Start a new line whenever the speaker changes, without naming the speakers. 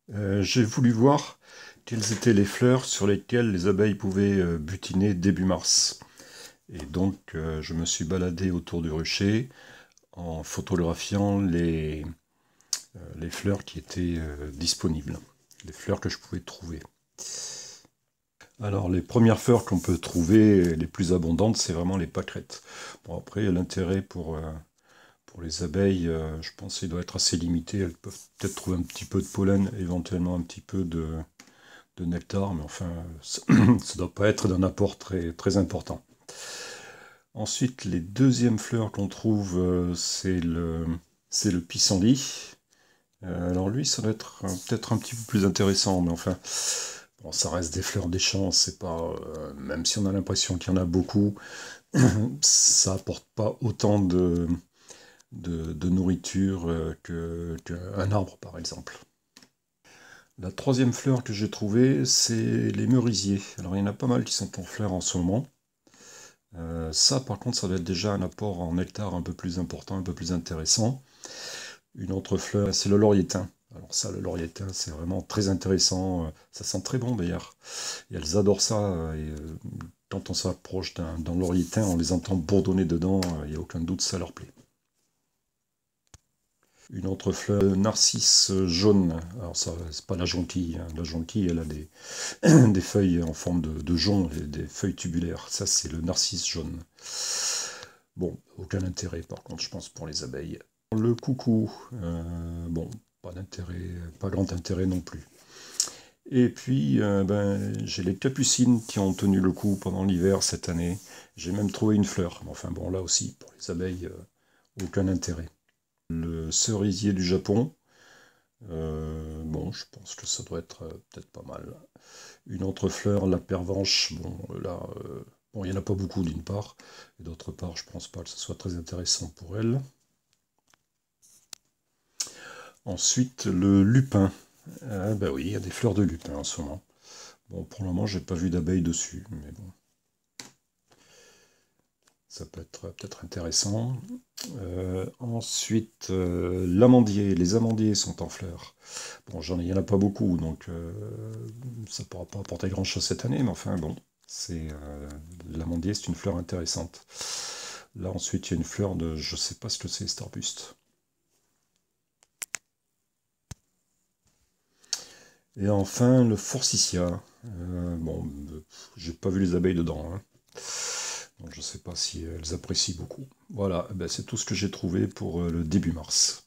J'ai voulu voir quelles étaient les fleurs sur lesquelles les abeilles pouvaient butiner début mars. Et donc je me suis baladé autour du rucher en photographiant les fleurs qui étaient disponibles, les fleurs que je pouvais trouver. Alors les premières fleurs qu'on peut trouver, les plus abondantes, c'est vraiment les pâquerettes. Bon après l'intérêt pour les abeilles, je pense qu'il doit être assez limité. Elles peuvent peut-être trouver un petit peu de pollen, éventuellement un petit peu de nectar, mais enfin, ça ne doit pas être d'un apport très, très important. Ensuite, les deuxièmes fleurs qu'on trouve, c'est le pissenlit. Alors lui, ça doit être peut-être un petit peu plus intéressant, mais enfin, bon, ça reste des fleurs des champs, c'est pas, même si on a l'impression qu'il y en a beaucoup, ça apporte pas autant de nourriture qu'un arbre, par exemple. La troisième fleur que j'ai trouvée, c'est les merisiers. Alors il y en a pas mal qui sont en fleurs en ce moment. Ça, par contre, ça va être déjà un apport en nectar un peu plus important, un peu plus intéressant. Une autre fleur, c'est le laurier-thym. Alors ça, le laurier-thym, c'est vraiment très intéressant. Ça sent très bon d'ailleurs. Et elles adorent ça. Et quand on s'approche d'un laurier-thym, on les entend bourdonner dedans. Il n'y a aucun doute, ça leur plaît. Une autre fleur, le narcisse jaune. Alors ça, c'est pas la jonquille, hein. La jonquille, elle a des feuilles en forme de jonc, des feuilles tubulaires. Ça, c'est le narcisse jaune. Bon, aucun intérêt par contre, je pense, pour les abeilles. Le coucou, bon, pas d'intérêt, pas grand intérêt non plus. Et puis, j'ai les capucines qui ont tenu le coup pendant l'hiver cette année. J'ai même trouvé une fleur. Mais enfin bon, là aussi, pour les abeilles, aucun intérêt. Le cerisier du Japon, bon, je pense que ça doit être peut-être pas mal. Une autre fleur, la pervenche, bon, là, bon, il n'y en a pas beaucoup d'une part, et d'autre part, je pense pas que ce soit très intéressant pour elle. Ensuite, le lupin. Ah, bah oui, il y a des fleurs de lupin en ce moment. Bon, pour le moment, j'ai pas vu d'abeilles dessus, mais bon, ça peut être peut-être intéressant. Ensuite, l'amandier. Les amandiers sont en fleurs. Bon, il y en a pas beaucoup, donc ça ne pourra pas apporter grand-chose cette année, mais enfin bon, l'amandier, c'est une fleur intéressante. Là, ensuite, il y a une fleur de, je sais pas ce que c'est, cet arbuste. Et enfin, le forsythia. Bon, j'ai pas vu les abeilles dedans, hein. Donc je sais pas si elles apprécient beaucoup. Voilà, eh ben, c'est tout ce que j'ai trouvé pour le début mars.